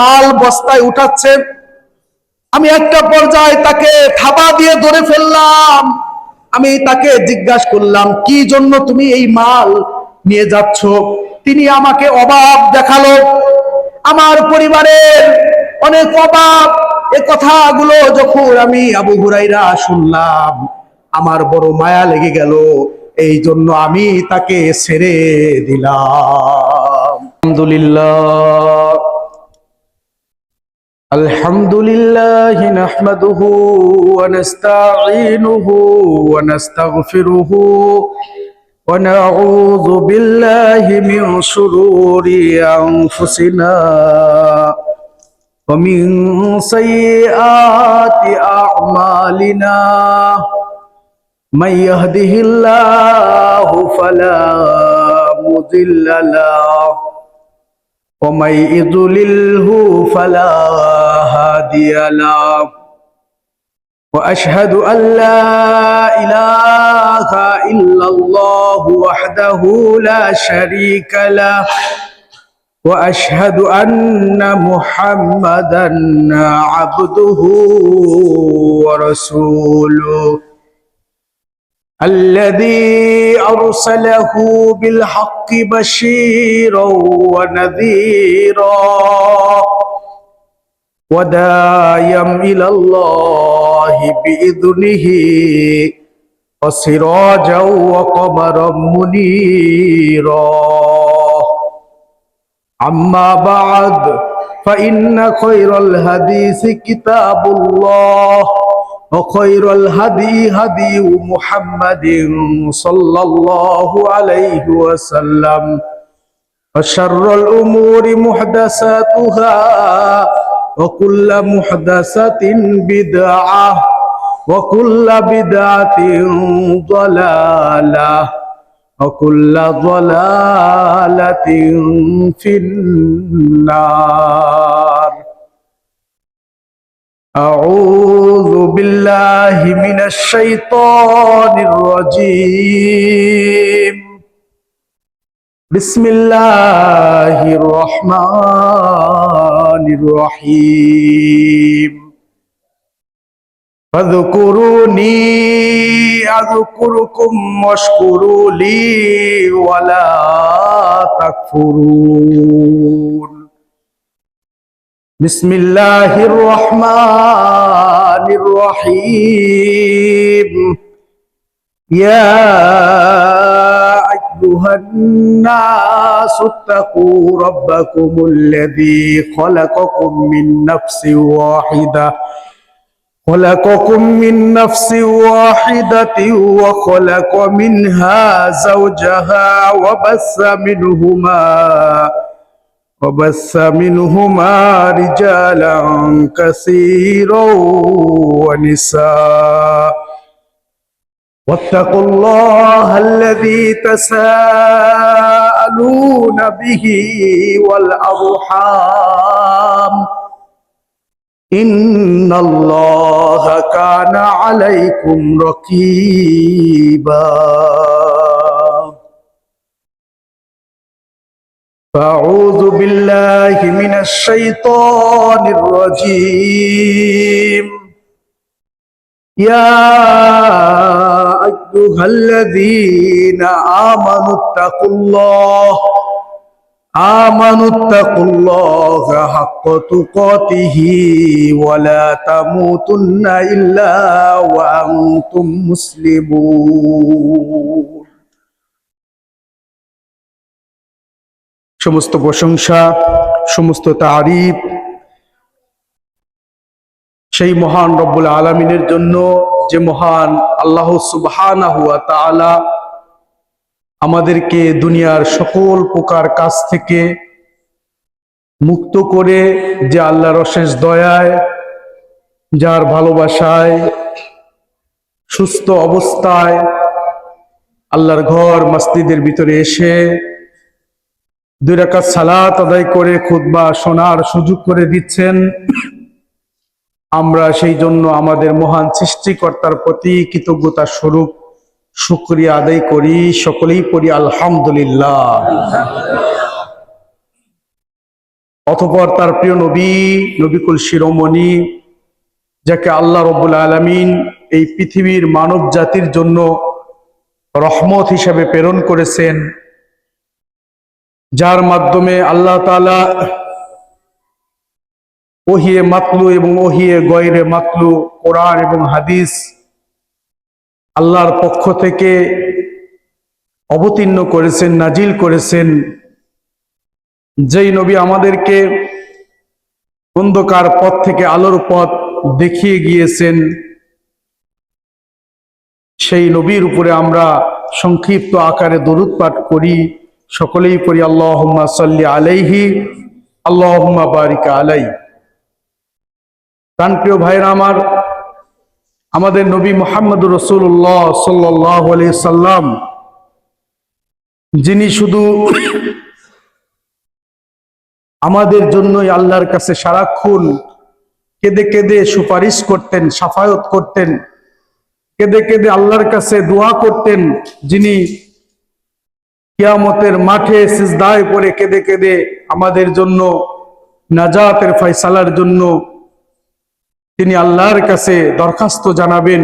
মাল বস্তায় উঠাচ্ছে। আমি একটা পর্যায়ে তাকে থাবা দিয়ে ধরে ফেললাম। আমি তাকে জিজ্ঞাসা করলাম, কি জন্য তুমি এই মাল নিয়ে যাচ্ছ? তিনি আমাকে অভাব দেখালো, আমার পরিবারের অনেক অভাব। এ কথাগুলো যখন আমি আবু হুরায়রা শুনলাম, আমার বড় মায়া লেগে গেল। এই জন্য আমি তাকে ছেড়ে দিলাম। আলহামদুলিল্লাহ, আলহামদুলিল্লাহ নাহমাদুহু ওয়া নাস্তাঈনুহু ওয়া নাস্তাগফিরুহু ওয়া নাউযু বিল্লাহি মিন শুরুরি আনফুসিনা ওয়া মিন সাইয়্যাতি আ'মালিনা। মান ইয়াহদিহিল্লাহু ফালা মুদিল্লা লাহু ومن يضلله فلا هادي له وأشهد أن لا إله إلا الله وحده لا شريك له وأشهد أن محمدا عبده ورسوله الذي أرسله بالحق بشيرا ونذيرا وداعيا إلى الله بإذنه وسراجا وقمرا منيرا. أما بعد فإن خير الحديث كتاب الله وخير الهدي هدي محمد صلى الله عليه وسلم وشر الأمور محدثاتها وكل محدثة بدعة وكل بدعة ضلالة وكل ضلالة في النار. أعوذ بالله من الشيطان الرجيم. بسم الله الرحمن الرحيم. فاذكروني أذكركم واشكروا لي ولا تكفرون. بسم الله الرحمن الرحيم. يا أيها الناس اتقوا ربكم الذي خلقكم من نفس واحدة وخلق منها زوجها وبث منهما رجالا كثيرا ونساء. واتقوا الله الذي تساءلون به والأرحام إن الله كان عليكم رقيبا. فأعوذ بالله من الشيطان الرجيم. يا أيها الذين آمنوا اتقوا الله حق تقاته ولا تموتن إلا وأنتم مسلمون. সমস্ত প্রশংসা, সমস্ত তারিফ সেই মহান রব্বুল আলামিনের জন্য, যে মহান আল্লাহ সুবহানাহু ওয়া তাআলা আমাদেরকে দুনিয়ার সকল প্রকার কাজ থেকে মুক্ত করে, যে আল্লাহর অশেষ দয়ায়, যার ভালোবাসায় সুস্থ অবস্থায় আল্লাহর ঘর মসজিদের ভিতরে এসে 2 রাকাত সালাত আদায় করে খুতবা শোনার সুযোগ করে দিচ্ছেন। আমরা সেই জন্য আমাদের মহান সৃষ্টিকর্তার প্রতি কৃতজ্ঞতা স্বরূপ শুকরিয়া আদায় করি। সকলেই পড়ি আলহামদুলিল্লাহ। অতঃপর তার প্রিয় নবী, নবিকুল শিরোমণি, যাকে আল্লাহ রাব্বুল আলামিন এই পৃথিবীর মানব জাতির জন্য রহমত হিসেবে প্রেরণ করেছেন, যার মাধ্যমে আল্লাহ তাআলা ওহিয়ে মাতলু এবং ওহিয়ে গয়রে মাতলু, কোরআন এবং হাদিস আল্লাহর পক্ষ থেকে অবতীর্ণ করেছেন, নাজিল করেছেন। যেই নবী আমাদেরকে অন্ধকার পথ থেকে আলোর পথ দেখিয়ে গিয়েছেন, সেই নবীর উপরে আমরা সংক্ষিপ্ত আকারে দরুদ পাঠ করি, সকলেই পড়ি আল্লাহুম্মা সাল্লি আলাইহি আল্লাহুম্মা বারিক আলাইহি। প্রাণপ্রিয় ভাইরা আমার, আমাদের নবী মুহাম্মদুর রাসূলুল্লাহ সাল্লাল্লাহু আলাইহি সাল্লাম, যিনি শুধু আমাদের জন্যই আল্লাহর কাছে সারাক্ষণ কেঁদে কেঁদে সুপারিশ করতেন, শাফায়াত করতেন, কেঁদে কেঁদে আল্লাহর কাছে দোয়া করতেন, যিনি কিয়ামতের মাঠে সিজদায় পড়ে কেঁদে কেঁদে আমাদের জন্য নাজাতের ফয়সালার জন্য তিনি আল্লাহর কাছে দরখাস্ত জানাবেন,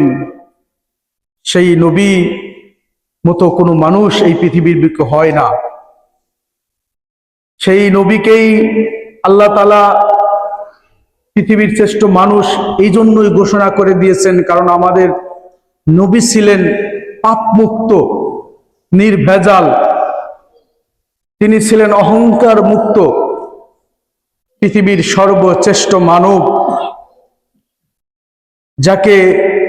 সেই নবী মতো কোনো মানুষ এই পৃথিবীর বুকে হয় না। সেই নবীকেই আল্লাহ তাআলা পৃথিবীর শ্রেষ্ঠ মানুষ এই জন্যই ঘোষণা করে দিয়েছেন, কারণ আমাদের নবী ছিলেন পাপ মুক্ত, নির্ভেজাল, তিনি ছিলেন অহংকার মুক্ত, পৃথিবীর সর্বশ্রেষ্ঠ মানব, যাকে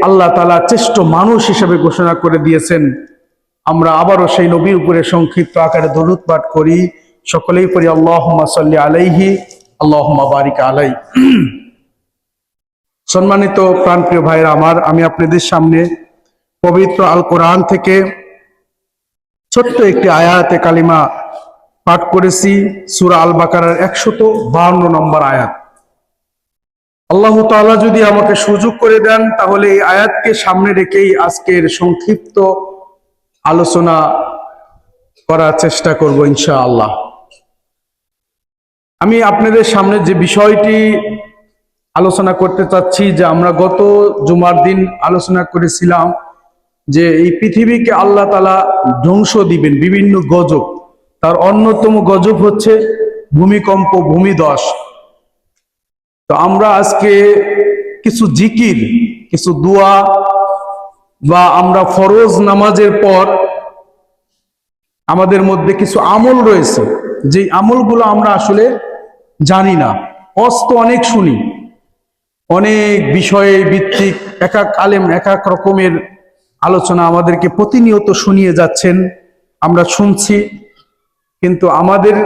আল্লাহ তাআলা শ্রেষ্ঠ মানুষ হিসেবে ঘোষণা করে দিয়েছেন। আমরা আবারও সেই নবীর উপরে সংক্ষিপ্ত আকারে দরুদ পাঠ করি, সকলেই পড়ি আল্লাহুম্মা সাল্লি আলাইহি আল্লাহুম্মা বারিক আলাইহি। সম্মানিত প্রাণপ্রিয় ভাইরা আমার, আমি আপনাদের সামনে পবিত্র আল কোরআন থেকে ছোট্ট একটি আয়াতে কালিমা পাঠ করেছি, সূরা আল বাকারার 152 নম্বর আয়াত। আল্লাহ তাআলা যদি আমাকে সুযোগ করে দেন, তাহলে এই আয়াতকে সামনে রেখেই আজকের সংক্ষিপ্ত আলোচনা করার চেষ্টা করব ইনশাআল্লাহ। আমি আপনাদের সামনে যে বিষয়টি আলোচনা করতে চাচ্ছি, যে আমরা গত জুমার দিন আলোচনা করেছিলাম যে এই পৃথিবীকে আল্লাহ তাআলা ধ্বংস দিবেন বিভিন্ন গজব, তার অন্যতম গজব হচ্ছে ভূমিকম্প, ভূমিধস। তো আমরা আজকে কিছু জিকির, কিছু দোয়া, বা আমরা ফরজ নামাজের পর আমাদের মধ্যে কিছু আমল রয়েছে, যে আমলগুলো আমরা আসলে জানি না। অস্ত অনেক শুনি, অনেক বিষয়ে ভিত্তিক এক এক আলেম এক এক রকমের আলোচনা আমাদেরকে প্রতিনিয়ত শুনিয়ে যাচ্ছেন, আমরা শুনছি, কিন্তু আমাদের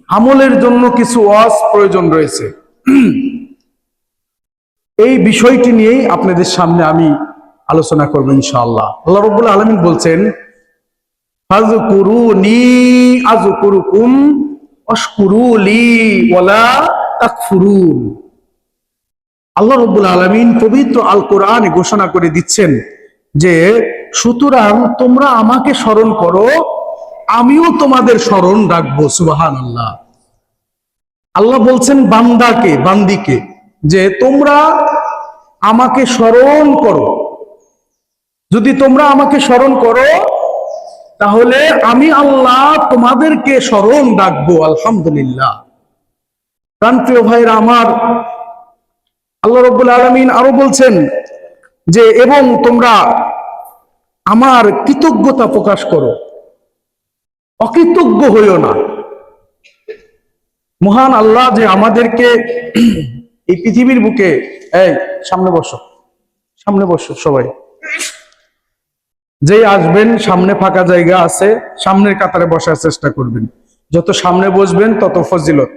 আমলের জন্য কিছু ওয়াজ প্রয়োজন রয়েছে। এই বিষয়টি নিয়েই আপনাদের সামনে আমি আলোচনা করব ইনশাআল্লাহ। আল্লাহ রাব্বুল আলামিন বলছেন, ফাযকুরুনি আযকুরুকুম ওয়াশকুরুলি ওয়ালা তাকফুরুন। আল্লাহ রাব্বুল আলামিন পবিত্র আল কোরআনে ঘোষণা করে দিচ্ছেন যে সুতরাং তোমরা আমাকে স্মরণ করো, আমিও তোমাদের স্মরণ রাখবো। সুবহানাল্লাহ। আল্লাহ বলছেন বান্দাকে, বান্দিকে, যে তোমরা আমাকে স্মরণ করো, যদি তোমরা আমাকে স্মরণ করো তাহলে আমি আল্লাহ তোমাদেরকে স্মরণ রাখবো। আলহামদুলিল্লাহ। প্রাণপ্রিয় ভাইরা আমার, আল্লাহ রাব্বুল আলামিন আরো বলছেন যে এবং তোমরা আমার কৃতজ্ঞতা প্রকাশ করো, অকৃতজ্ঞ হইও না। মহান আল্লাহ যে আমাদেরকে এই পৃথিবীর বুকে, এই সামনে বসো, সামনে বসো সবাই, যেই আসবেন সামনে ফাঁকা জায়গা আছে, সামনের কাতারে বসার চেষ্টা করবেন, যত সামনে বসবেন তত ফজিলত।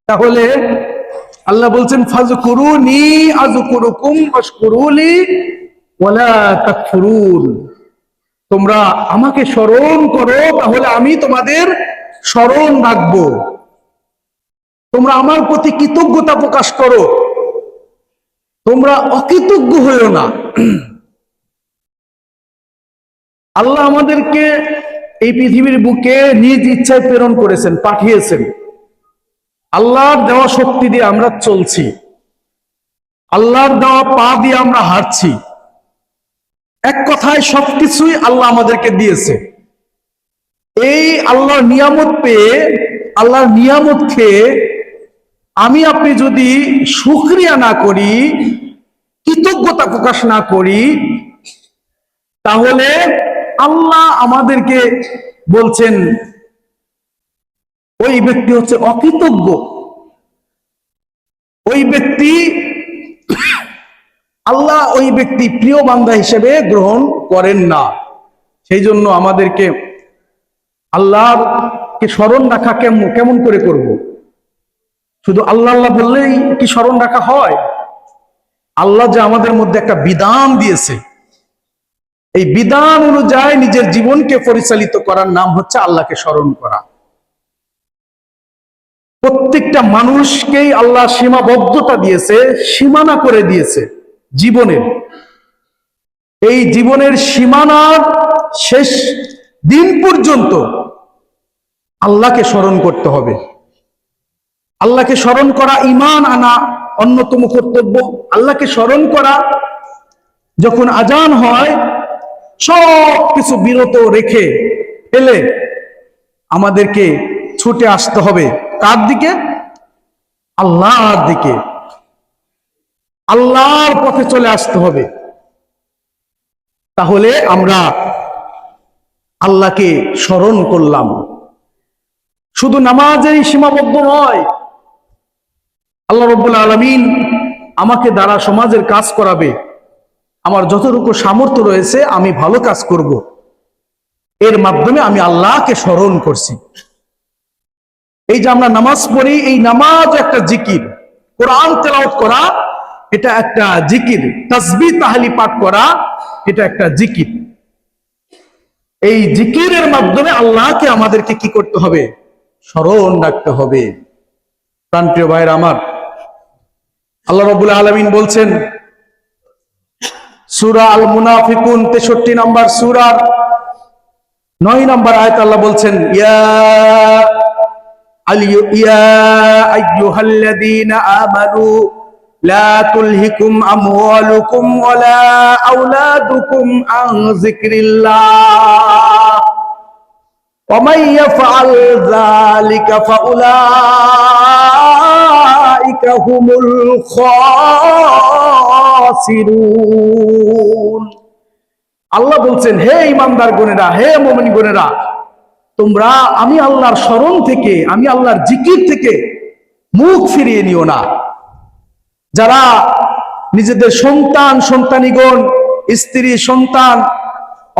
তাহলে আল্লাহ বলছেন ফাযকুরুনি আযকুরুকুম ওয়াশকুরুলি ওয়ালা তাকফুরুন। তোমরা আমাকে স্মরণ করো, তাহলে আমি তোমাদের স্মরণ রাখবো। তোমরা আমার প্রতি কৃতজ্ঞতা প্রকাশ করো, তোমরা অকৃতজ্ঞ হইও না। আল্লাহ আমাদেরকে এই পৃথিবীর বুকে নিজ ইচ্ছায় প্রেরণ করেছেন, পাঠিয়েছেন। আল্লাহর দেওয়া শক্তি দিয়ে আমরা চলছি, আল্লাহর দেওয়া পা দিয়ে আমরা হাঁটছি। এক কথায় সবকিছুই আল্লাহ আমাদেরকে দিয়েছে। এই আল্লাহর নিয়ামত পেয়ে, আল্লাহর নিয়ামত খেয়ে আমি আপনি যদি শুকরিয়া না করি, কৃতজ্ঞতা প্রকাশ না করি, তাহলে আল্লাহ আমাদেরকে বলছেন ওই ব্যক্তি হচ্ছে অকৃতজ্ঞ। ওই ব্যক্তি, আল্লাহ ওই ব্যক্তি প্রিয় বান্দা হিসেবে গ্রহণ করেন না। সেই জন্য আমাদেরকে আল্লাহকে স্মরণ রাখা কেমন করে করব? শুধু আল্লাহ আল্লাহ বললেই কি স্মরণ রাখা হয়? আল্লাহ যে আমাদের মধ্যে একটা বিধান দিয়েছে, এই বিধান অনুযায়ী নিজের জীবনকে পরিচালিত করার নাম হচ্ছে আল্লাহকে স্মরণ করা। প্রত্যেকটা মানুষকেই আল্লাহ সীমাবদ্ধতা দিয়েছে, সীমানা করে দিয়েছে জীবনের। এই জীবনের সীমানার শেষ দিন পর্যন্ত আল্লাহকে স্মরণ করতে হবে। আল্লাহকে স্মরণ করা ঈমান আনা অন্যতম কর্তব্য। আল্লাহকে স্মরণ করা, যখন আজান হয় সব কিছু বিরত রেখে ফেলে আমাদেরকে ছুটে আসতে হবে কার দিকে? আল্লাহর দিকে। আল্লাহর পথে চলে আসতে হবে। তাহলে আমরা আল্লাহকে স্মরণ করলাম। শুধু নামাজেই সীমাবদ্ধ নয়, আল্লাহ রাব্বুল আলামিন আমাকে দ্বারা সমাজের কাজ করাবে, আমার যতটুকু সামর্থ্য রয়েছে আমি ভালো কাজ করব, এর মাধ্যমে আমি আল্লাহকে স্মরণ করছি। এই যে আমরা নামাজ পড়ি, এই নামাজ একটা জিকির। কোরআন তেলাওয়াত করা এটা একটা জিকির। তাসবিহ তাহলিল পাঠ করা এটা একটা জিকির। এই জিকিরের মাধ্যমে আল্লাহকে আমাদেরকে কি করতে হবে? স্মরণ রাখতে হবে। প্রাণপ্রিয় ভাইরা আমার, আল্লাহ রাব্বুল আলামিন বলছেন সূরা আল মুনাফিকুন 63 নম্বর সূরার 9 নম্বর আয়াত, আল্লাহ বলছেন ইয়া আইয়ুহাল্লাযীনা আমানু লা তুলহিকুম আমওয়ালুকুম ওয়ালা আওলাদুকুম আন যিকরিল্লাহ ওয়া মান ইয়াফআল যালিকা ফাউলাইকা হুমুল খাসিরুন। আল্লাহ বলছেন, হে ঈমানদার গণেরা, হে মুমিন গণেরা, তোমরা আমি আল্লাহর স্মরণ থেকে, আমি আল্লাহর জিকির থেকে মুখ ফিরিয়ে নিও না। যারা নিজেদের সন্তান সন্তানীগণ, স্ত্রী সন্তান,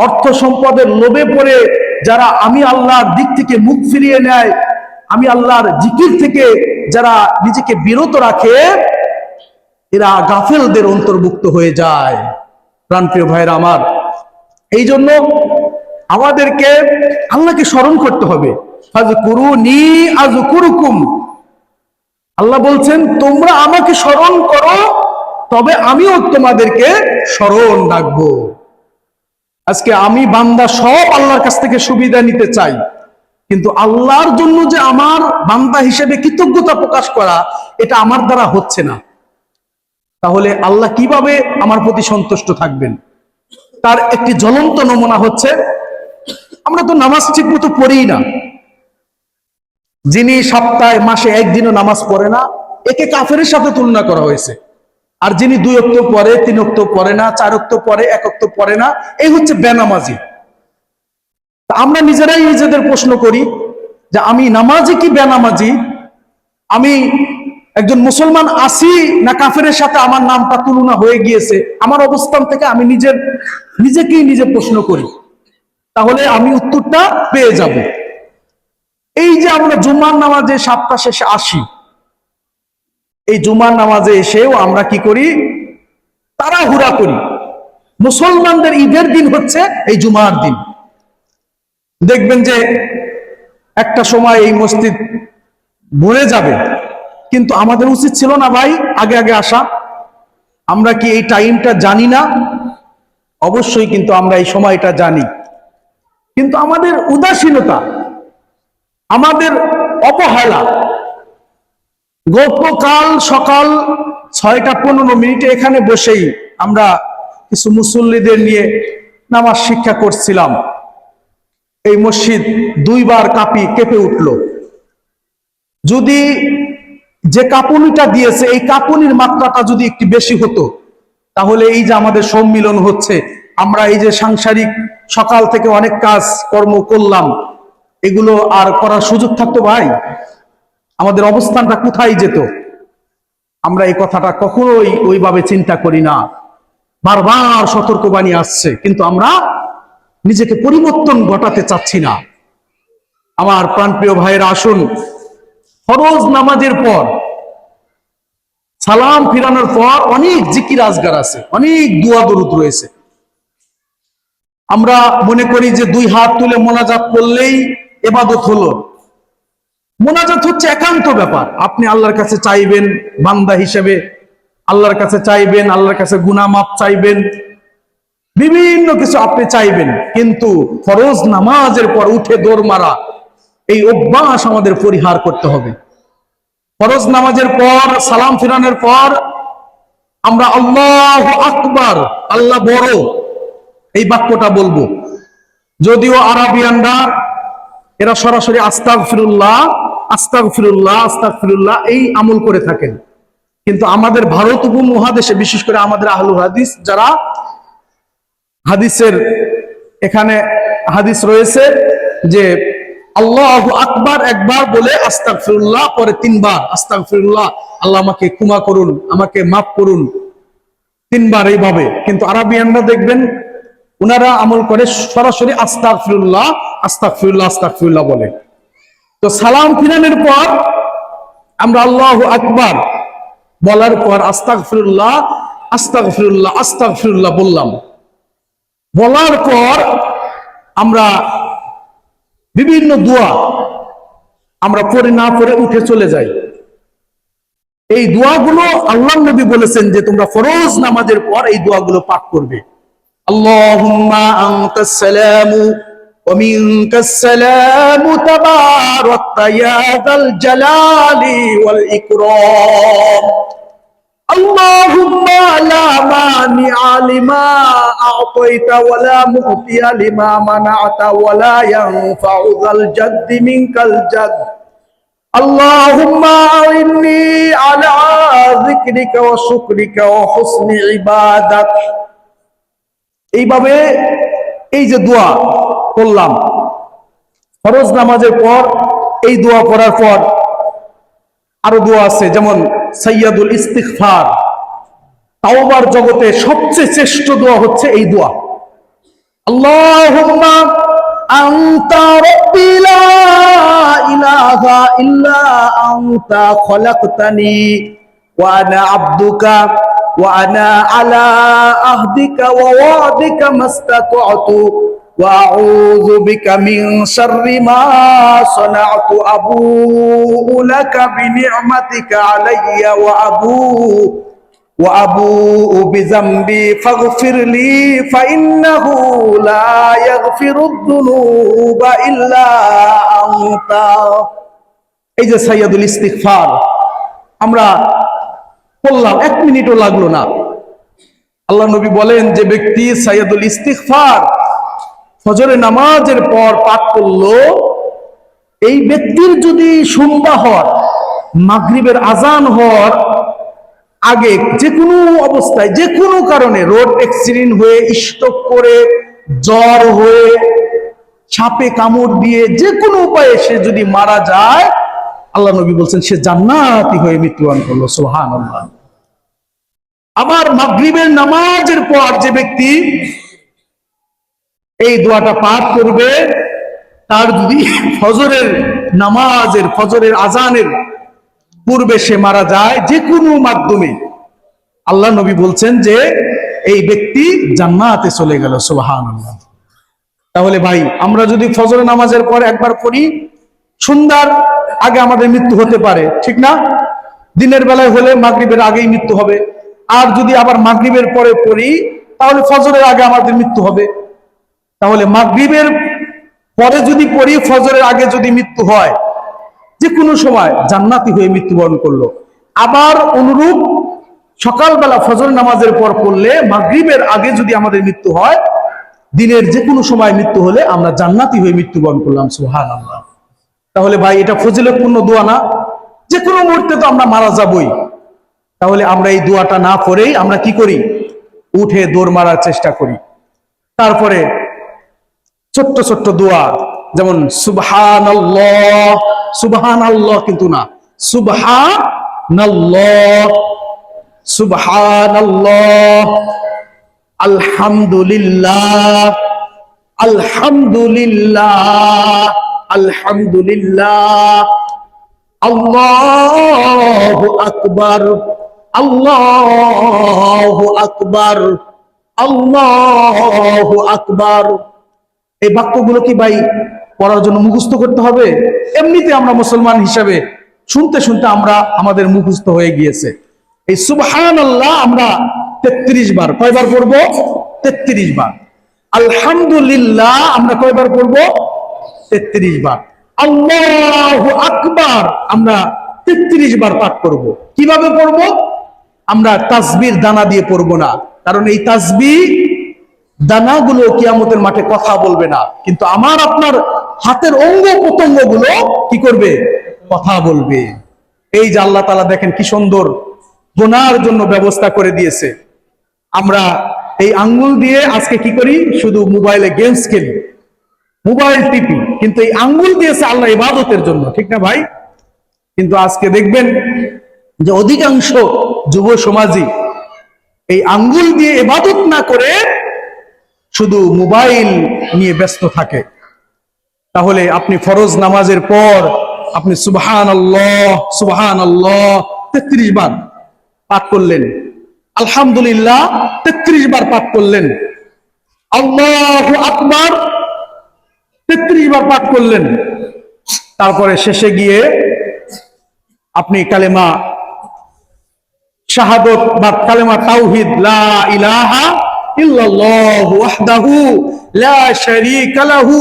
অর্থ সম্পদের লোভে পড়ে যারা আমি আল্লাহর দিক থেকে মুখ ফিরিয়ে নেয়, আমি আল্লাহর জিকির থেকে যারা নিজেকে বিরত রাখে, এরা গাফেলদের অন্তর্ভুক্ত হয়ে যায়। প্রাণপ্রিয় ভাইরা আমার, এই জন্য আমাদেরকে আল্লাহকে স্মরণ করতে হবে। ফাযকুরুনি আযকুরুকুম। আল্লাহ বলছেন তোমরা আমাকে স্মরণ করো, তবে আমিও তোমাদেরকে স্মরণ রাখবো। আজকে আমি বান্দা সব আল্লাহর কাছ থেকে সুবিধা নিতে চাই, কিন্তু আল্লাহর জন্য যে আমার বান্দা হিসেবে কৃতজ্ঞতা প্রকাশ করা, এটা আমার দ্বারা হচ্ছে না। তাহলে আল্লাহ কিভাবে আমার প্রতি সন্তুষ্ট থাকবেন? তার একটি জ্বলন্ত নমুনা হচ্ছে, আমরা তো নামাজ ঠিক মতো পড়ি না। যিনি সপ্তাহে মাসে একদিনও নামাজ পড়ে না, একে কাফেরের সাথে তুলনা করা হয়েছে। আর যিনি 2 ওয়াক্ত পড়ে, 3 ওয়াক্ত পড়ে না, 4 ওয়াক্ত পড়ে, 1 ওয়াক্ত পড়ে না, এই হচ্ছে বেনামাজি। আমরা নিজেরাই নিজেদের প্রশ্ন করি যে আমি নামাজি কি বেনামাজি? আমি একজন মুসলমান আছি না কাফেরের সাথে আমার নামটা তুলনা হয়ে গিয়েছে? আমার অবস্থান থেকে আমি নিজেকেই নিজে প্রশ্ন করি, তাহলে আমি উত্তরটা পেয়ে যাব। এই যে আমরা জুমার নামাজে সপ্তাহ শেষে আসি, এই জুমার নামাজে এসেও আমরা কি করি? তাড়াহুড়া করি। মুসলমানদের ঈদের দিন হচ্ছে এই জুমার দিন। দেখবেন যে একটা সময় এই মসজিদ ভরে যাবে, কিন্তু আমাদের উচিত ছিল না ভাই আগে আগে আসা? আমরা কি এই টাইমটা জানি না? অবশ্যই, কিন্তু আমরা এই সময়টা জানি, কিন্তু আমাদের উদাসীনতা, আমাদের অবহেলা, গতকাল সকাল 6টা 15 এখানে বসেই আমরা কিছু মুসল্লিদের নিয়ে নামাজ শিক্ষা করছিলাম। এই মসজিদ 2বার কেঁপে উঠল। যদি যে কাঁপুনিটা দিয়েছে এই কাঁপুনির মাত্রাটা যদি একটু বেশি হতো, তাহলে এই যে আমাদের সম্মিলন হচ্ছে, আমরা এই যে সাংসারিক সকাল থেকে অনেক কাজ কর্ম করলাম, এগুলো আর করার সুযোগ থাকতো ভাই? আমাদের অবস্থানটা কোথায় যেত? আমরা এই কথাটা কখনোই ওইভাবে চিন্তা করি না। বারবার সতর্কবাণী আসছে, কিন্তু আমরা নিজেকে পরিবর্তন ঘটাতে চাচ্ছি না। আমার প্রাণপ্রিয় ভাইয়েরা, আসুন, ফরজ নামাজের পর সালাম ফিরানোর পর অনেক জিকির আজগার আছে, অনেক দোয়া দরুদ রয়েছে। আমরা মনে করি যে 2 হাত তুলে মোনাজাত করলেই ইবাদত হলো। মোনাজাত হচ্ছে একান্ত ব্যাপার। আপনি আল্লাহর কাছে চাইবেন, বান্দা হিসেবে আল্লাহর কাছে চাইবেন, আল্লাহর কাছে গুনাহ মাফ চাইবেন, বিভিন্ন কিছু আপনি চাইবেন। কিন্তু ফরজ নামাজের পর উঠে দৌড় মারা, এই অভ্যাস আমাদের পরিহার করতে হবে। ফরজ নামাজের পর সালাম ফিরানোর পর আমরা আল্লাহু আকবার, আল্লাহ বড়, এই বাক্যটা বলবো। যদিও আরাবিয়ানরা এরা সরাসরি আস্তাগফিরুল্লাহ আস্তাগফিরুল্লাহ আস্তাগফিরুল্লাহ এই আমল করে থাকেন, কিন্তু আমাদের ভারত উপমহাদেশে, বিশেষ করে আমাদের আহলুল হাদিস যারা, হাদিসের এখানে হাদিস রয়েছে যে আল্লাহু আকবার একবার বলে আস্তাগফিরুল্লাহ পরে 3বার আস্তাগফিরুল্লাহ, আল্লাহ আমাকে ক্ষমা করুন, আমাকে মাফ করুন, 3বার এইভাবে। কিন্তু আরাবিয়ানরা দেখবেন ওনারা আমল করে সরাসরি আস্তাগফিরুল্লাহ আস্তাগফিরুল্লাহ আস্তাগফিরুল্লাহ বলে। তো সালাম ফিরানোর পর আমরা আল্লাহু আকবার বলার পর আস্তাগফিরুল্লাহ আস্তাগফিরুল্লাহ আস্তাগফিরুল্লাহ বললাম। বলার পর আমরা বিভিন্ন দোয়া আমরা পড়ে না পড়ে উঠে চলে যাই। এই দোয়াগুলো আল্লাহর নবী বলেছেন যে তোমরা ফরজ নামাজের পর এই দোয়াগুলো পাঠ করবে। আল্লাহুম্মা আনতাস সালামু ওয়া মিনকাস সালামু তাবারাকতা ইয়া যাল জালালি ওয়াল ইকরাম। আল্লাহুম্মা লা মানিআ লিমা আ'তাইতা ওয়া লা মু'তিয়া লিমা মানা'তা ওয়া লা ইয়ানফা'ু যাল জাদ্দি মিনকাল জাদ। আল্লাহুম্মা আ'ইন্নি আলা যিকরিকা ওয়া শুকরিকা ওয়া হুসনি ইবাদাত। এইভাবে এই যে দোয়া করলাম ফরজ নামাজের পর, এই দোয়া পড়ার পর আরো দোয়া আছে, যেমন সাইয়্যিদুল ইস্তিগফার। তাওবার জগতে সবচেয়ে শ্রেষ্ঠ দোয়া হচ্ছে এই দোয়া, আল্লাহুম্মা আনতা রাব্বি লা ইলাহা ইল্লা আনতা খলাকতানি ওয়া আনা আবদুকা ওয়া আনা আলা আহদিকা ওয়া ওয়াদিকা মাস্তাতআতু ওয়া আউযু বিকা মিন শাররি মা সানা'তু আবুউ লাকা বিনি'মাতিকা আলাইয়া ওয়া আবুউ বিযামবি ফাগফির লি ফাইন্নাহু লা ইয়াগফিরুদ যুনুবা ইল্লা আনতা। এই যে সাইয়্যিদুল ইস্তিগফার আমরা বললাম, 1 মিনিটও লাগলো না। আল্লাহ নবী বলেন যে ব্যক্তি সাইয়্যিদুল ইস্তিগফার ফজরের নামাজের পর পাঠ করলো, এই ব্যক্তির যদি সন্ধ্যা হওয়ার, মাগরিবের আজান হওয়ার আগে যে কোনো অবস্থায়, যে কোনো কারণে রোড অ্যাক্সিডেন্ট হয়ে, স্ট্রোক করে, জ্বর হয়ে, সাপে কামড় দিয়ে, যে কোনো উপায়ে সে যদি মারা যায়, আল্লাহ নবী বলছেন সে জান্নাতি হয়ে মৃত্যুবরণ করলো। সুবহানাল্লাহ। আবার মাগরিবের নামাজের পর যে ব্যক্তি এই দোয়াটা পাঠ করবে, তার যদি ফজরের আজানের পূর্বে সে মারা যায় যে কোনো মাধ্যমে, আল্লাহ নবী বলছেন যে এই ব্যক্তি জান্নাতে চলে গেল। সুবহানাল্লাহ। তাহলে ভাই, আমরা যদি ফজরের নামাজের পর একবার পড়ি, সন্ধ্যার আগে আমাদের মৃত্যু হতে পারে, ঠিক না? দিনের বেলায় হলে মাগরিবের আগেই মৃত্যু হবে। আর যদি আবার মাগরিবের পরে পড়ি, তাহলে ফজরের আগে আমাদের মৃত্যু হবে। তাহলে মাগরিবের পরে যদি পড়ি, ফজরের আগে যদি মৃত্যু হয়, যে কোনো সময় জান্নাতি হয়ে মৃত্যুবরণ করলো। আবার অনুরূপ সকালবেলা ফজর নামাজের পর পড়লে মাগরিবের আগে যদি আমাদের মৃত্যু হয়, দিনের যে কোনো সময় মৃত্যু হলে আমরা জান্নাতি হয়ে মৃত্যুবরণ করলাম। সুবহানাল্লাহ। তাহলে ভাই এটা ফজিলতপূর্ণ দোয়া না? যে কোনো মুহূর্তে তো আমরা মারা যাবই। তাহলে আমরা এই দোয়াটা না পড়েই আমরা কি করি? উঠে দৌড় মারার চেষ্টা করি। তারপরে ছোট্ট ছোট্ট দোয়া, যেমন সুবহানাল্লাহ, সুবহানাল্লাহ কিন্তু না, সুবহানাল্লাহ, সুবহানাল্লাহ, আলহামদুলিল্লাহ, আলহামদুলিল্লাহ, আলহামদুলিল্লাহ, আল্লাহু আকবার, আল্লাহু আকবার, আল্লাহু আকবার। এই বাক্যগুলো কি ভাই পড়ার জন্য মুখস্থ করতে হবে? এমনিতে আমরা মুসলমান হিসাবে শুনতে শুনতে আমরা আমাদের মুখস্থ হয়ে গিয়েছে। এই সুবহানাল্লাহ আমরা 33 বার, কয়বার পড়বো? 33 বার। আলহামদুলিল্লাহ আমরা কয়বার পড়বো? 33 বার। আল্লাহু আকবার আমরা 33 বার পাঠ করব। কিভাবে পড়ব? আমরা তাসবির দানা দিয়ে পড়বো না, কারণ এই তাসবিহ দানাগুলো কিয়ামতের মাঠে কথা বলবে না, কিন্তু আমার আপনার হাতের অঙ্গ প্রত্যঙ্গ গুলো কি করবে? কথা বলবে। এই যে আল্লাহ তাআলা দেখেন কি সুন্দর গুনার জন্য ব্যবস্থা করে দিয়েছে। আমরা এই আঙ্গুল দিয়ে আজকে কি করি? শুধু মোবাইলে গেমস খেলি, মোবাইল টিপি, কিন্তু এই আঙ্গুল দিয়েছে আল্লাহ ইবাদতের জন্য, ঠিক না ভাই? কিন্তু আজকে দেখবেন যে অধিকাংশ যুব সমাজই এই আঙ্গুল দিয়ে ইবাদত না করে শুধু মোবাইল নিয়ে ব্যস্ত থাকে। তাহলে আপনি ফরজ নামাজের পর আপনি সুবহানাল্লাহ, সুবহানাল্লাহ 33 বার পাঠ করলেন, আলহামদুলিল্লাহ 33 বার পাঠ করলেন, আল্লাহু আকবার 33 বার পাঠ করলেন। তারপরে শেষে গিয়ে আপনি কালেমা শাহাদত বা কালেমা তাওহীদ, লা ইলাহা ইল্লাল্লাহু ওয়াহদাহু লা শারীকা লাহু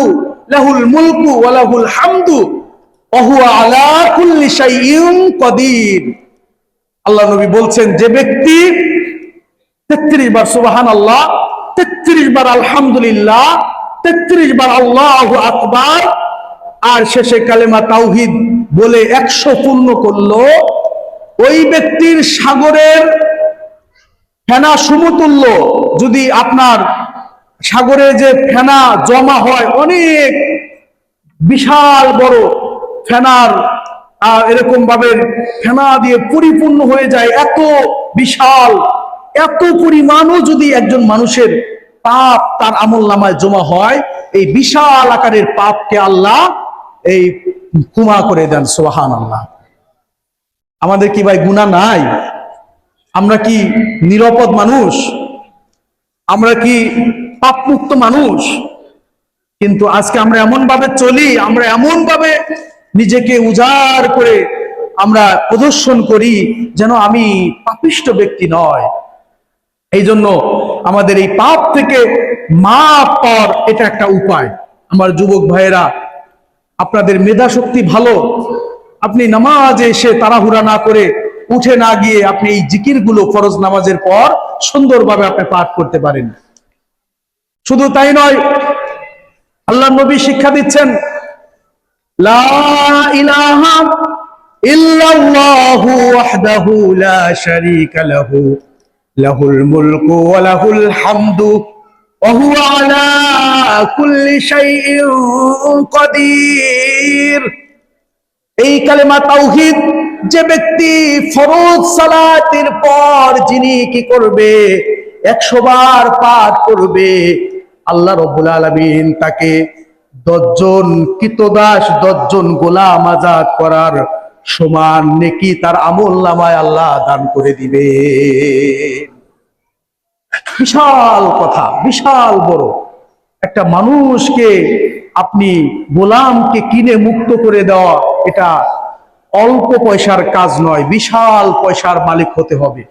লাহুল মুলকু ওয়া লাহুল হামদু ওয়া হুয়া আলা কুল্লি শাইইন কাদির। আল্লাহ নবী বলছেন, যে ব্যক্তি 33 বার সুবহানাল্লাহ, 33 বার আলহামদুলিল্লাহ, 33 বার আল্লাহু আকবার আর শেষে কালেমা তাওহীদ বলে 100 পূর্ণ করলো, ওই ব্যক্তির সাগরের ফেনা সমতুল্য, যদি আপনার সাগরে যে ফেনা জমা হয় অনেক বিশাল বড় ফেনার এরকম ভাবে ফেনা দিয়ে পরিপূর্ণ হয়ে যায়, এত বিশাল, এত পরিমাণও যদি একজন মানুষের পাপ তার আমলনামায় জমা হয়, এই বিশাল আকারের পাপকে আল্লাহ এই ক্ষমা করে দেন। সুবহানাল্লাহ। আমাদের কি ভাই গুনাহ নাই? আমরা কি নিরাপদ মানুষ? আমরা কি পাপমুক্ত মানুষ? কিন্তু আজকে আমরা এমন ভাবে চলি, আমরা এমন ভাবে নিজেকে উজাড় করে আমরা প্রদর্শন করি যেন আমি পাপিষ্ট ব্যক্তি নয়। এই জন্য আমাদের এই পাপ থেকে মাপ পাওয়ার এটা একটা উপায়। আমার যুবক ভাইয়েরা, আপনাদের মেধা শক্তি ভালো, আপনি নামাজে এসে তাড়াহুড়া না করে উঠে না গিয়ে আপনি এই জিকিরগুলো ফরজ নামাজের পর সুন্দরভাবে আপনি পাঠ করতে পারেন। শুধু তাই নয়, আল্লাহ নবী শিক্ষা দিচ্ছেন, লা ইলাহা ইল্লাল্লাহু ওয়াহদাহু লা শারীকা লাহু লাহুল মুলকু ওয়া লাহুল হামদু ওয়া হুয়া আলা কুল্লি শাইইন কাদির। এই কালেমা তাওহীদ যে ব্যক্তি ফরজ সালাতের পর যিনি কি করবে? 100 বার পাঠ করবে, আল্লাহ রাব্বুল আলামিন তাকে 10 জন কৃতদাস, 10 জন গোলাম আজাদ করার সমান নেকি তার আমলনামায় আল্লাহ দান করে দিবে। বিশাল কথা, বিশাল বড় একটা মানুষকে আপনি গোলামকে কিনে মুক্ত করে দেওয়া, এটা অল্প পয়সার কাজ নয়, বিশাল পয়সার মালিক হতে হবে।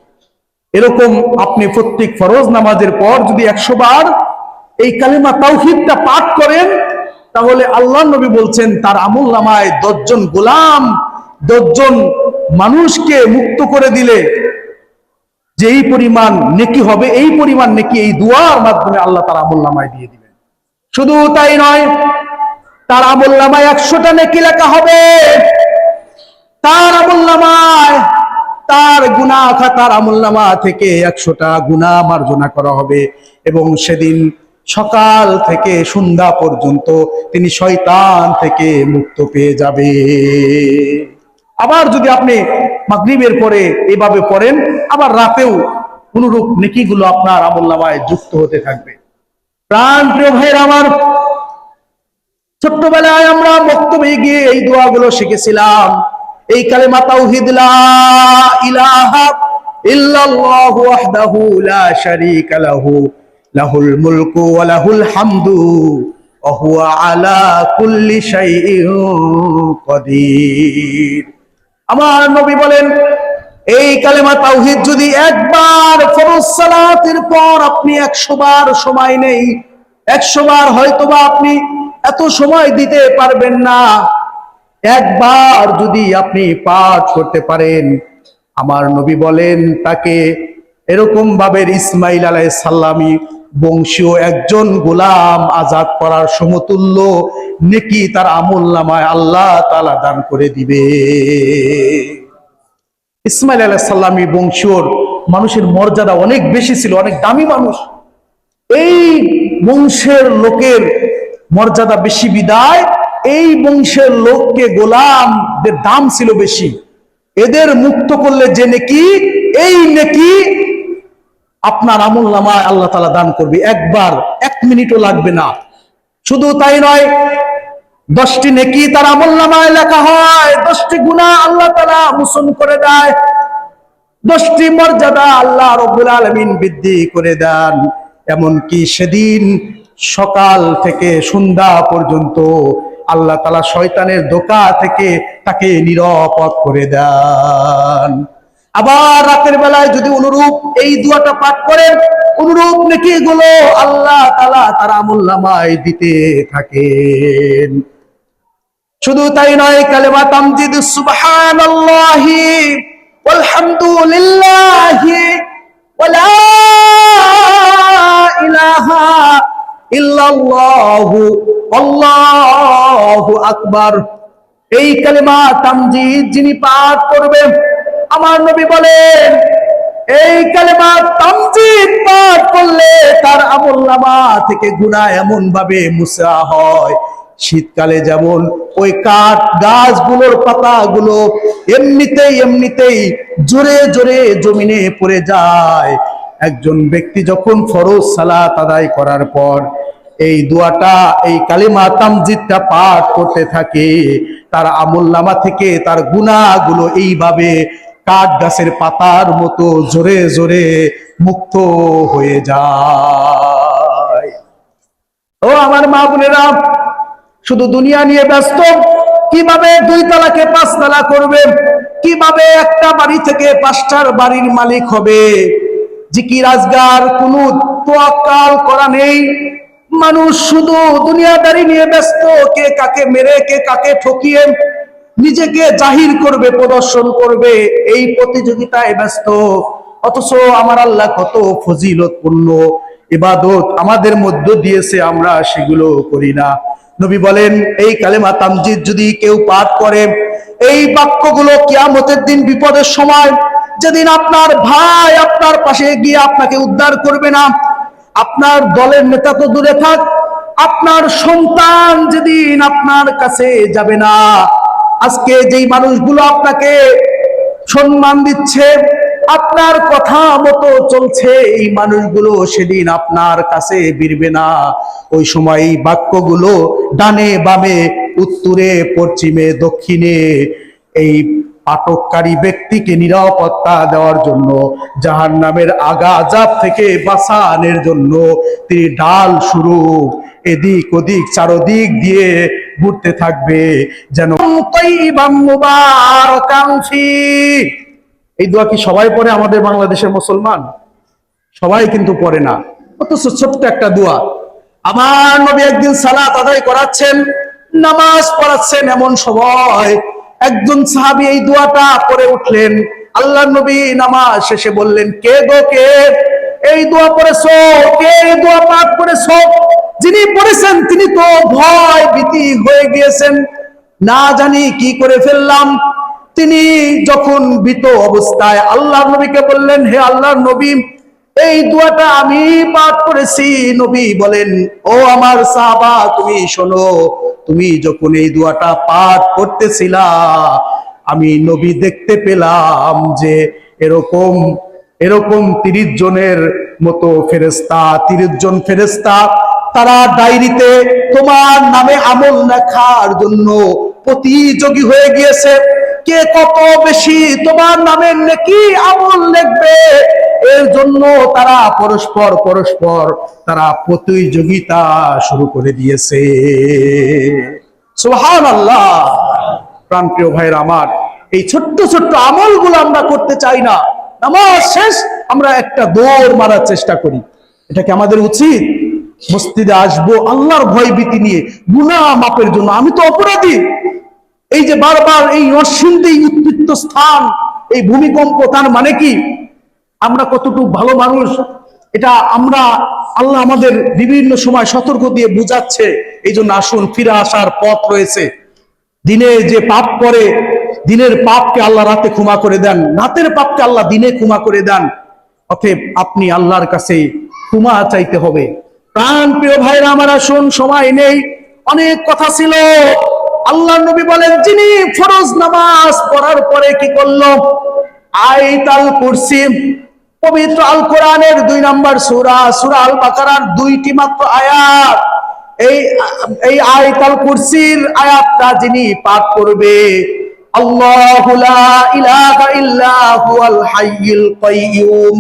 এরকম আপনি প্রত্যেক ফরজ নামাজের পর যদি 100 বার এই কালেমা তাওহীদটা পাঠ করেন, তাহলে আল্লাহ নবী বলছেন তার আমলনামায় 10 জন গোলাম, 10 জন মানুষকে মুক্ত করে দিলে যেই পরিমাণ নেকি হবে, এই পরিমাণ নেকি এই দুয়ার মাধ্যমে আল্লাহ তার আমলনামায় দিয়ে দিবেন। শুধু তাই নয়, তার আমলনামায় 100টা নেকি লেখা হবে। তার আমলনামায়, তার গুনাহ খাতার আমলনামা থেকে 100টা গুনাহ মার্জনা করা হবে এবং সেদিন সকাল থেকে সন্ধ্যা পর্যন্ত তিনি শয়তান থেকে মুক্ত পেয়ে যাবে। আবার যদি আপনি মাগরিবের পরে এভাবে পড়েন, আবার রাতেও অনুরূপ নেকিগুলো আপনার আমলনামায় যুক্ত হতে থাকবে। প্রাণ প্রিয় ভাইরা আমার, ছোট্টবেলায় আমরা বক্তব্যে গিয়ে এই দোয়াগুলো শিখেছিলাম। এই কালেমা তাওহীদ, লা ইলাহা ইল্লাল্লাহু ওয়াহদাহু লা শারীকা লাহু লাহুল মুলকু ওয়া লাহুল হামদু ওয়া হুয়া আলা কুল্লি শাইইন কাদির। আমার নবী বলেন, এই কালেমা তাওহীদ যদি একবার ফরজ সালাতের পর আপনি 100 বার সময় নেই, 100 বার হয়তোবা আপনি এত সময় দিতে পারবেন না, একবার যদি আপনি পাঠ করতে পারেন, আমার নবী বলেন তাকে এরকম ভাবে ইসমাইল আলাইহিস সালামি বংশীয় একজন গোলাম আজাদ করার সমতুল্য নেকি তার আমলনামায় আল্লাহ তাআলা দান করে দিবে। ইসমাইল আলাইহিস সালামি বংশীয় মানুষের মর্যাদা অনেক বেশি ছিল, অনেক দামি মানুষ। এই বংশের লোকের মর্যাদা বেশি বিদায় এই বংশের লোককে গোলামদের দাম ছিল বেশি। এদের মুক্ত করলে যে নেকি, এই নেকি আপনার আমলনামায় আল্লাহ তাআলা দান করবে। একবার 1 মিনিটও লাগবে না। শুধু তাই নয়, 10টি নেকি তার আমলনামায় লেখা হয়, 10টি গুনাহ আল্লাহ তাআলা মোচন করে দেয়, 10টি মর্যাদা আল্লাহ রাব্বুল আলামিন বৃদ্ধি করে দেন। এমনকি সেদিন সকাল থেকে সন্ধ্যা পর্যন্ত আল্লাহ তাআলা শয়তানের ধোঁকা থেকে তাকে নিরাপদ করে দেন। আবার রাতের বেলায় যদি অনুরূপ এই দোয়াটা পাঠ করেন, অনুরূপ নেকিগুলো আল্লাহ তাআলা তার আমলনামায় দিতে থাকেন। শুধু তাই নয়, কালেমা তামজিদ সুবহানাল্লাহি ওয়াল হামদুলিল্লাহি ওয়া লা ইলাহা ইল্লাল্লাহু আল্লাহু আকবার। এই কালেমা তামজিদ যিনি পাঠ করবে, আমার নবী বলেন এই কালেমা তামজিদ পাঠ করলে তার আমলনামা থেকে গুনাহ এমন ভাবে মুছা হয়, শীতকালে যেমন ওই কাঠ গাছগুলোর পাতাগুলো এমনিতেই জোরে জোরে জমিনে পড়ে যায়। একজন ব্যক্তি যখন ফরজ সালাত আদায় করার পর এই দোয়াটা, এই কালিমা তামজিদটা পাঠ করতে থাকে, তার আমলনামা থেকে তার গুনাহগুলো এইভাবে কাঠ গাছের পাতার মতো জোরে জোরে মুক্ত হয়ে যায়। ও আমার মা বোনেরা, শুধু দুনিয়া নিয়ে ব্যস্ত, কিভাবে 2 তালাকে 5 তালা করবে, কিভাবে একটা বাড়ি থেকে 5টার বাড়ির মালিক হবে, জিকির আজগার কোনো তোয়াক্কাল করা নেই। মানুষ শুধু দুনিয়াদারি নিয়ে ব্যস্ত, কে কাকে মেরে কে কাকে ঠকিয়ে নিজেকে জাহির করবে, প্রদর্শন করবে, এই প্রতিযোগিতায় ব্যস্ত। অথচ আমার আল্লাহ কত ফজিলতপূর্ণ ইবাদত আমাদের মধ্য দিয়েছে, আমরা সেগুলো করি না। নবী বলেন এই কালেমা তামজিদ যদি কেউ পাঠ করে, এই বাক্যগুলো কিয়ামতের দিন বিপদের সময়, যেদিন আপনার ভাই আপনার পাশে গিয়ে আপনাকে উদ্ধার করবে না, আপনার দলের নেতা তো দূরে থাক, আপনার সন্তান যেদিন আপনার কাছে যাবে না, আজকে যেই মানুষগুলো আপনাকে সম্মান দিচ্ছে, আপনার কথা মতো চলছে, এই মানুষগুলো সেদিন আপনার কাছে ভিড়বে না। ওই সময় এই বাক্যগুলো ডানে বামে, উত্তরে পশ্চিমে দক্ষিণে এই আটককারী ব্যক্তিকে নিরাপত্তা দেওয়ার জন্য, জাহান্নামের আযাব থেকে বাঁচানোর জন্য তিনি ঢাল স্বরূপ এদিক ওদিক চারদিক দিয়ে ঘুরতে থাকবে, যেন তাইয়িবাম মুবারাকান ফি। এই দোয়া কি সবাই পড়ে? আমাদের বাংলাদেশের মুসলমান সবাই কিন্তু পড়ে না, অথচ ছোট্ট একটা দোয়া। আমার নবী একদিন সালাত আদায় করাচ্ছেন, নামাজ পড়াচ্ছেন, এমন সময় একজন সাহাবী এই দোয়াটা পড়ে উঠলেন। আল্লাহর নবী নামাজ শেষে বললেন, কে গো কে এই দোয়া পড়েছো, কে এই দোয়া পাঠ করেছো? যিনি পড়েছেন তিনি তো ভয় ভীতি হয়ে গিয়েছেন, না জানি কি করে ফেললাম। তিনি যখন ভীত অবস্থায় আল্লাহর নবীকে বললেন, হে আল্লাহর নবী, এই দোয়াটা আমি পাঠ করেছি। নবী বলেন, ও আমার সাহাবা, তুমি শোনো, তুমি যখন এই দোয়াটা পাঠ করতেছিলা, আমি নবী দেখতে পেলাম যে এরকম এরকম 30 জনের মতো ফেরেশতা, 30 জন ফেরেশতা, তারা ডায়েরিতে তোমার নামে আমল লেখার জন্য প্রতিযোগী হয়ে গিয়েছে। কে কত বেশি তোমার নামে নেকি আমল লিখবে, এর জন্য তারা পরস্পর তারা প্রতিযোগিতা শুরু করে দিয়েছে। সুবহানাল্লাহ। প্রাণপ্রিয় ভাইরা আমার, এই ছোট্ট ছোট্ট আমলগুলো আমরা করতে চাই না। নামাজ শেষ আমরা একটা দৌড় মারার চেষ্টা করি। এটা কি আমাদের উচিত? মসজিদে আসবো আল্লাহর ভয় ভীতি নিয়ে, গুনাহ মাপের জন্য। আমি তো অপরাধী। এই যে বারবার এই নরসিংদী উৎপৃত্ত স্থান, এই ভূমিকম্প, তার মানে কি আমরা কতটুকু ভালো মানুষ? এটা আমরা, আল্লাহ আমাদের বিভিন্ন সময় সতর্ক দিয়ে বুঝাচ্ছে। এই জন্য আসুন, ফিরে আসার পথ রয়েছে। দিনে যে পাপ করে, দিনের পাপকে আল্লাহ রাতে ক্ষমা করে দেন, রাতের পাপকে আল্লাহ দিনে ক্ষমা করে দেন। অতএব আপনি আল্লাহর কাছে ক্ষমা চাইতে হবে। প্রাণ প্রিয় ভাইরা আমার, আসুন, সময় নেই, অনেক কথা ছিল। আল্লাহ নবী বলেন, যিনি ফরজ নামাজ পড়ার পরে কি করলো? আয়াতুল কুরসি, পবিত্র আল কোরআনের 2 নম্বর সূরা, সূরা আল বাকারার 2টি মাত্র আয়াত, এই আয়াতুল কুরসির আয়াতটা যিনি পাঠ করবে, আল্লাহু লা ইলাহা ইল্লা হুয়াল হাইয়ুল কাইয়্যুম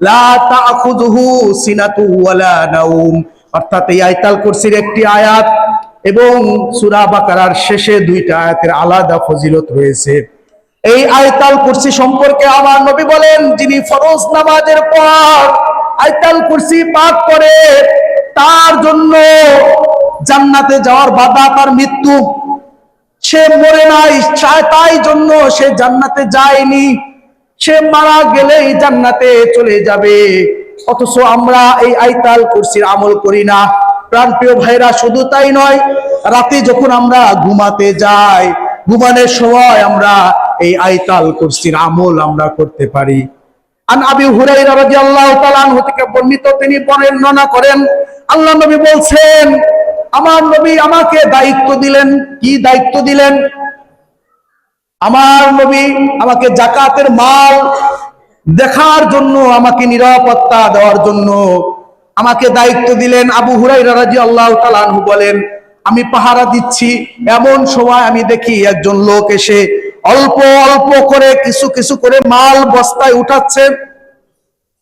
লা তাখুযুহু সিনাতু ওয়ালা নাওম, অর্থাৎ এই আয়াতুল কুরসির একটি আয়াত এবং সূরা বাকারার শেষে 2টা আয়াতের আলাদা ফজিলত রয়েছে। এই আয়াতুল কুরসি সম্পর্কে আমার নবী বলেন, যিনি ফরজ নামাজের পর আয়াতুল কুরসি পাঠ করে, তার জন্য জান্নাতে যাওয়ার বাধা তার মৃত্যু। সে মরে নাই, তাই জন্য সে জান্নাতে যায়নি। সে মারা গেলেই জান্নাতে চলে যাবে। অথচ আমরা এই আয়াতুল কুরসির আমল করি না। প্রাণপ্রিয় ভাইরা, শুধু তাই নয়, রাতে যখন আমরা ঘুমাতে যাই, ঘুমানোর সময় আমরা এই আয়াতুল কুরসির আমল আমরা করতে পারি। আন আবি হুরায়রা রাদিয়াল্লাহু তাআলা আনহু থেকে বর্ণিত, তিনি বর্ণনা করেন, আল্লাহ নবী বলছেন, আমার নবী আমাকে দায়িত্ব দিলেন। কি দায়িত্ব দিলেন? আমার নবী আমাকে যাকাতের মাল দেখার জন্য, আমাকে নিরাপত্তা দেওয়ার জন্য আমাকে দায়িত্ব দিলেন। আবু হুরায়রা রাদিয়াল্লাহু তাআলা আনহু বলেন, আমি পাহারা দিচ্ছি, এমন সময় আমি দেখি একজন লোক এসে অল্প অল্প করে কিছু কিছু করে মাল বস্তায় উঠাচ্ছে।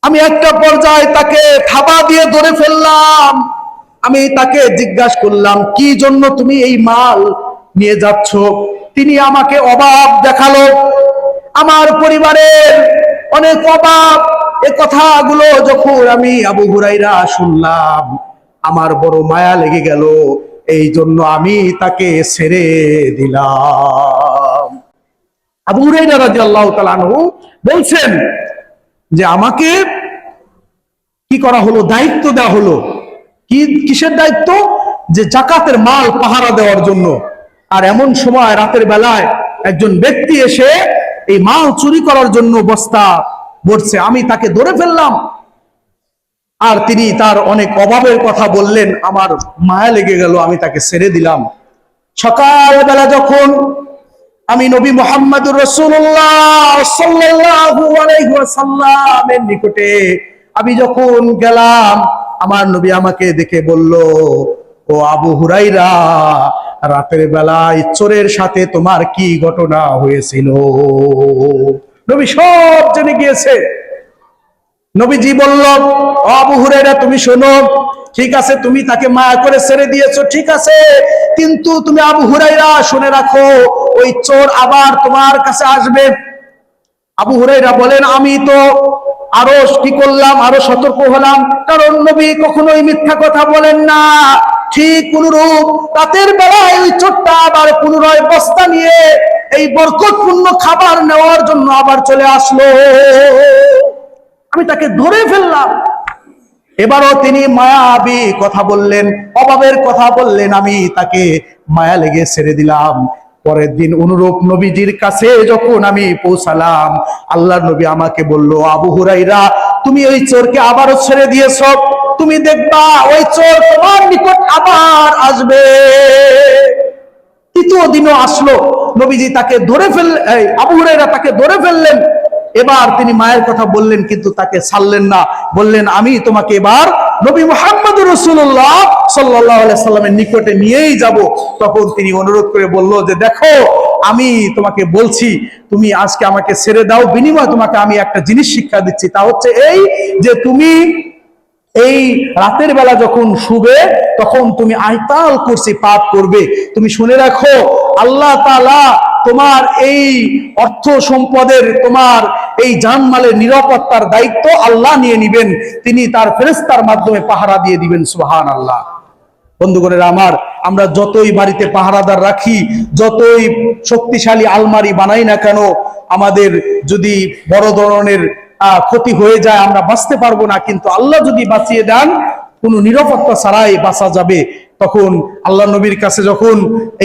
আমি একটা পর্যায়ে তাকে থাবা দিয়ে ধরে ফেললাম। আমি তাকে জিজ্ঞাসা করলাম, কি জন্য তুমি এই মাল নিয়ে যাচ্ছ? তিনি আমাকে অভাব দেখালো, আমার পরিবারের অনেক অভাব। এই কথাগুলো যখন আমি আবু হুরায়রা শুনলাম, আমার বড় মায়া লেগে গেল। এই জন্য আমি তাকে ছেড়ে দিলাম। আবু হুরায়রা রাদিয়াল্লাহু তাআলা আনহু বলছেন যে আমাকে কি করা হলো? দায়িত্ব দেওয়া হলো। কিসের দায়িত্ব? যে যাকাতের মাল পাহারা দেওয়ার জন্য। আর এমন সময় রাতের বেলায় একজন ব্যক্তি এসে এই মাল চুরি করার জন্য বস্তা ভরছে। আমি তাকে ধরে ফেললাম, আর তিনি তার অনেক অভাবের কথা বললেন। আমার মায়া লেগে গেল, আমি তাকে ছেড়ে দিলাম। সকালবেলা যখন আমি নবী মুহাম্মদুর রাসূলুল্লাহ সাল্লাল্লাহু আলাইহি ওয়াসাল্লামের নিকটে আমি যখন গেলাম, আমার নবী আমাকে দেখে বলল, ও আবু হুরায়রা, রাতের বেলায় চোরের সাথে তোমার কি ঘটনা হয়েছিল? নবী সব জেনে গিয়েছে। নবীজি বলল, ও আবু হুরায়রা, তুমি শোনো, ঠিক আছে, তুমি তাকে মায়া করে ছেড়ে দিয়েছো, ঠিক আছে, কিন্তু তুমি আবু হুরায়রা শুনে রাখো, ওই চোর আবার তোমার কাছে আসবে। আবু হুরায়রা বলেন, আমি তো আরো কি করলাম, আরো সতর্ক হলাম, কারণ নবী কখনোই মিথ্যা কথা বলেন না। ঠিক অনুরূপ রাতের বেলায় ওই চোরটা আবার পুনরায় বস্তা নিয়ে এই বরকতপূর্ণ খাবার নেওয়ার জন্য আবার চলে আসলো। আমি তাকে ধরে ফেললাম। এবারও তিনি মায়াবী কথা বললেন, অভাবের কথা বললেন, আমি তাকে মায়া লেগে ছেড়ে দিলাম। পরের দিন অনুরূপ নবীজির কাছে যখন আমি পৌঁছালাম, আল্লাহর নবী আমাকে বলল, আবু হুরাইরা, তুমি ওই চোরকে আবারও ছেড়ে দিয়েছো, তুমি দেখবা ওই চোর তোমার নিকট আবার আসবে। তৃতীয় দিনও আসলো, নবীজি তাকে ধরে ফেললেন, আবু হুরায়রা তাকে ধরে ফেললেন। এবার তিনি মায়ের কথা বললেন, কিন্তু তাকে ছাড়লেন না। বললেন, আমি তোমাকে এবার নবী মুহাম্মদ রাসূলুল্লাহ সাল্লাল্লাহু আলাইহি সাল্লামের নিকটে নিয়েই যাব। তখন তিনি অনুরোধ করে বলল যে, দেখো, আমি তোমাকে বলছি, তুমি আজকে আমাকে ছেড়ে দাও, বিনিময়ে তোমাকে আমি একটা জিনিস শিক্ষা দিচ্ছি। তা হচ্ছে এই যে, তুমি এই রাতের বেলা যখন শুবে তখন তুমি আয়তাল কুরসি পাঠ করবে। তুমি শুনে রাখো, আল্লাহ তাআলা তোমার এই অর্থ সম্পদের, তোমার এই জানমালের নিরাপত্তার দায়িত্ব আল্লাহ নিয়ে নিবেন। তিনি তার ফেরেশতার মাধ্যমে পাহারা দিয়ে দিবেন। সুবহানাল্লাহ। বন্ধুগণেরা আমার, আমরা যতই বাড়িতে পাহারাদার রাখি, যতই শক্তিশালী আলমারি বানাই না কেন, আমাদের যদি বড় ধরনের ক্ষতি হয়ে যায়, আমরা বাঁচতে পারবো না। কিন্তু আল্লাহ যদি বাঁচিয়ে দেন, কোনো নিরাপত্তা ছাড়াই বাঁচা যাবে। তখন আল্লাহ নবীর কাছে যখন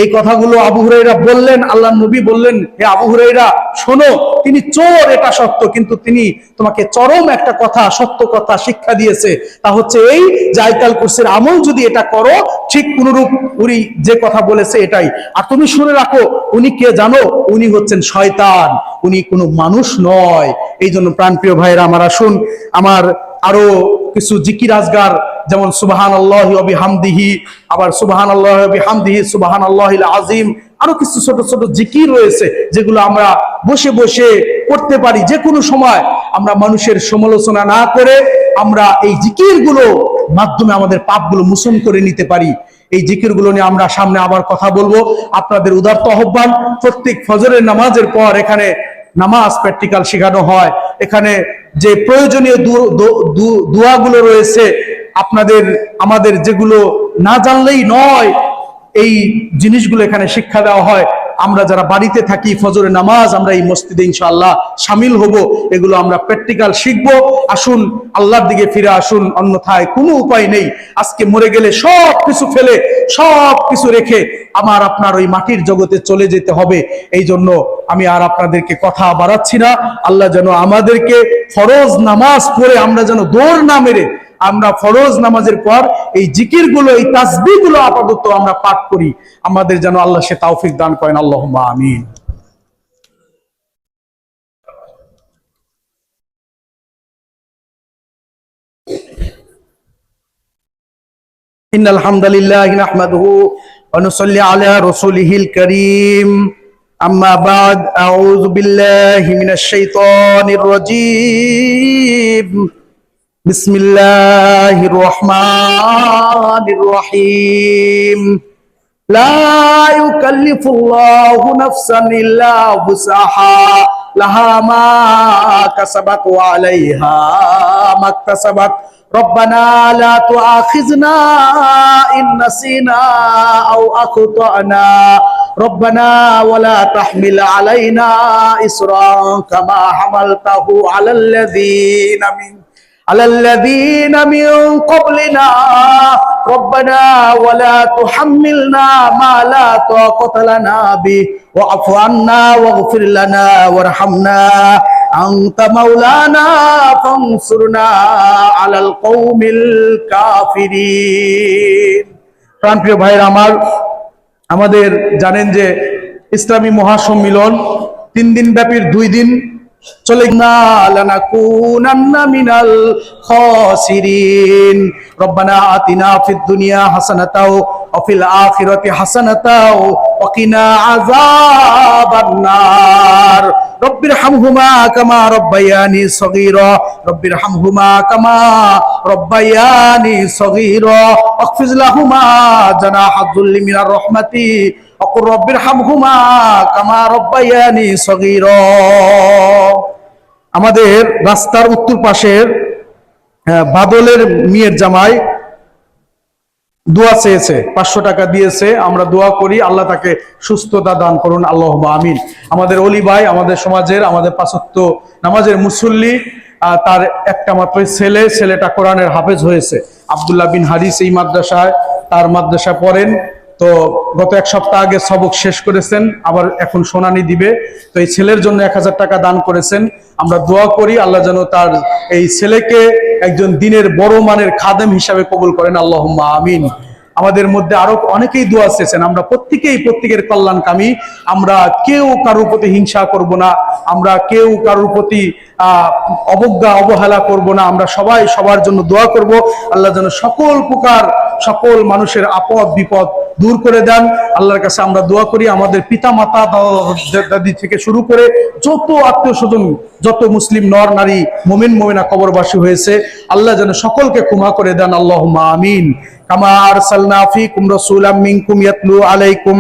এই কথাগুলো আবু হুরায়রা বললেন, আল্লাহ নবী বললেন, হে আবু হুরায়রা, শোনো, তিনি চোর, এটা সত্য, কিন্তু তিনি তোমাকে চরম একটা কথা, সত্য কথা শিক্ষা দিয়েছে। তা হচ্ছে এই যে, আয়াতুল কুরসির আমল যদি এটা করো, ঠিক অনুরূপ উনি যে কথা বলেছে এটাই। আর তুমি শুনে রাখো, উনি কে জানো? উনি হচ্ছেন শয়তান, উনি কোনো মানুষ নয়। এই জন্য প্রাণপ্রিয় ভাইয়েরা আমার, আসুন আমার আরো কিছু জিকির আজগার, যেমন সুবহানাল্লাহি ওয়া বিহামদিহি, আবার সুবহানাল্লাহি ওয়া বিহামদিহি সুবহানাল্লাহিল আযীম, আরো কিছু ছোট ছোট জিকির রয়েছে যেগুলো আমরা বসে বসে করতে পারি। যে কোনো সময় আমরা মানুষের সমালোচনা না করে আমরা এই জিকিরগুলো মাধ্যমে আমাদের পাপগুলো মোচন করে নিতে পারি। এই জিকিরগুলো নিয়ে আমরা সামনে আবার কথা বলবো। আপনাদের উদারত আহ্বান, প্রত্যেক ফজরের নামাজের পর এখানে নামাজ প্র্যাকটিক্যাল শেখানো হয়। এখানে যে প্রয়োজনীয় দোয়াগুলো রয়েছে, আপনাদের আমাদের যেগুলো না জানলেই নয়, এই জিনিসগুলো এখানে শিক্ষা দেওয়া হয়। আমরা যারা বাড়িতে থাকি, ফজরের নামাজ আমরা এই মসজিদে ইনশাআল্লাহ শামিল হব, এগুলো আমরা প্র্যাকটিক্যাল শিখবো। আসুন আল্লাহর দিকে ফিরে আসুন, অন্যথায় কোনো উপায় নেই। আজকে মরে গেলে সব কিছু ফেলে, সব কিছু রেখে আমার আপনার ওই মাটির জগতে চলে যেতে হবে। এই জন্য আমি আর আপনাদেরকে কথা বাড়াচ্ছি না। আল্লাহ যেন আমাদেরকে ফরজ নামাজ পড়ে আমরা যেন দৌড় না মেরে, আমরা ফরজ নামাজের পর এই জিকিরগুলো, এই তাসবিহগুলো আপাতত আমরা পাঠ করি। আমাদের যেন আল্লাহ সে তৌফিক দান করেন। আল্লাহুম্মা আমিন। ইন্নাল হামদালিল্লাহি নাহমাদুহু ওয়া নুসাল্লি আলা রাসূলিহিল কারীম। আম্মা বা'দ, আউযু বিল্লাহি মিনাশ শাইতানির রাজীম। বিসমিল্লাহির রহমানির রহিম। লা ইউকাল্লিফুল্লাহু নাফসান ইল্লা উসআহা, লাহা মা কাসাবাত ওয়া আলাইহা মাকতাসাবাত। রব্বানা লা তুআখিযনা ইন নাসিনা আও আখতানা, রব্বানা ওয়া লা তাহমিল আলাইনা ইসরান কামা হামালতাহু على الذين من قبلنا ربنا ولا تحملنا ما لا طاقة لنا به واعف عنا واغفر لنا وارحمنا أنت مولانا فانصرنا على القوم الكافرين। প্রিয় ভাইরা আমার, আমাদের জানেন যে ইসলামী মহাসম্মিলন 3 দিন ব্যাপী 2 দিন চলে না, লানাকুনান্না মিনাল খাসিরিন। রব্বানা আতিনা ফিদ দুনিয়া হাসানাতাও ওয়া ফিল আখিরাতি হাসানাতাও ওয়া কিনা আযাবান নার। রব্বিরহামহুমা কামা রব্বায়ানি সগীরা, রব্বিরহামহুমা কামা রব্বায়ানি সগীরা, ওয়াগফির লাহুমা জানাহায যুল্লি মিনার রাহমাতি ওয়াকুর রব্বিরহামহুমা কামা রব্বায়ানি সগীরা। আমাদের রাস্তার উত্তর পাশের বাদলের মেয়ের জামাই দোয়া চেয়েছে, 500 টাকা দিয়েছে। আমরা দোয়া করি আল্লাহ তাকে সুস্থতা দান করুন, আল্লাহুম্মা আমিন। আমাদের অলি ভাই, আমাদের সমাজের, আমাদের 5 ওয়াক্ত নামাজের মুসল্লি, তার একটা মাত্রই ছেলে, ছেলেটা কোরআনের হাফেজ হয়েছে। আব্দুল্লাহ বিন হারিস এই মাদ্রাসায়, তার মাদ্রাসায় পড়েন। তো গত 1 সপ্তাহ আগে সবক শেষ করেছেন, আবার এখন শুনানি দিবে। তো এই ছেলের জন্য 1000 টাকা দান করেছেন। আমরা দোয়া করি আল্লাহ যেন তার এই ছেলেকে একজন দিনের বড় মানের খাদেম হিসাবে কবুল করেন, আল্লাহুম্মা আমিন। আমাদের মধ্যে আরো অনেকেই দোয়া চেয়েছেন, আমরা প্রত্যেকের কল্যাণকামী। আমরা কেউ কারোর প্রতি হিংসা করব না, আমরা কেউ কারোর প্রতি অবজ্ঞা অবহেলা করব না। আমরা সবাই সবার জন্য দোয়া করব, আল্লাহ যেন সকল মানুষের আপদ বিপদ দূর করে দেন। আল্লাহর কাছে আমরা দোয়া করি আমাদের পিতা মাতা দাদি থেকে শুরু করে যত আত্মীয় স্বজন, যত মুসলিম নর নারী মুমিন মুমিনা কবরবাসী হয়েছে, আল্লাহ যেন সকলকে ক্ষমা করে দেন, আল্লাহুম্মা আমিন। কামা আরসালনা ফীকুম রাসূলাম মিনকুম ইয়াতলু আলাইকুম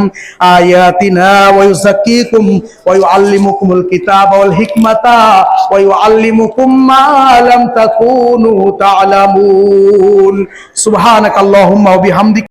আয়াতিনা ওয়া ইউযাক্কিকুম ওয়া ইউআল্লিমুকুমুল কিতাবা ওয়াল হিকমাতা ওয়া ইউআল্লিমুকুম মা লাম তাকুনু তা'লামুন। সুবহানাকাল্লাহুম্মা ওয়া বিহামদিকা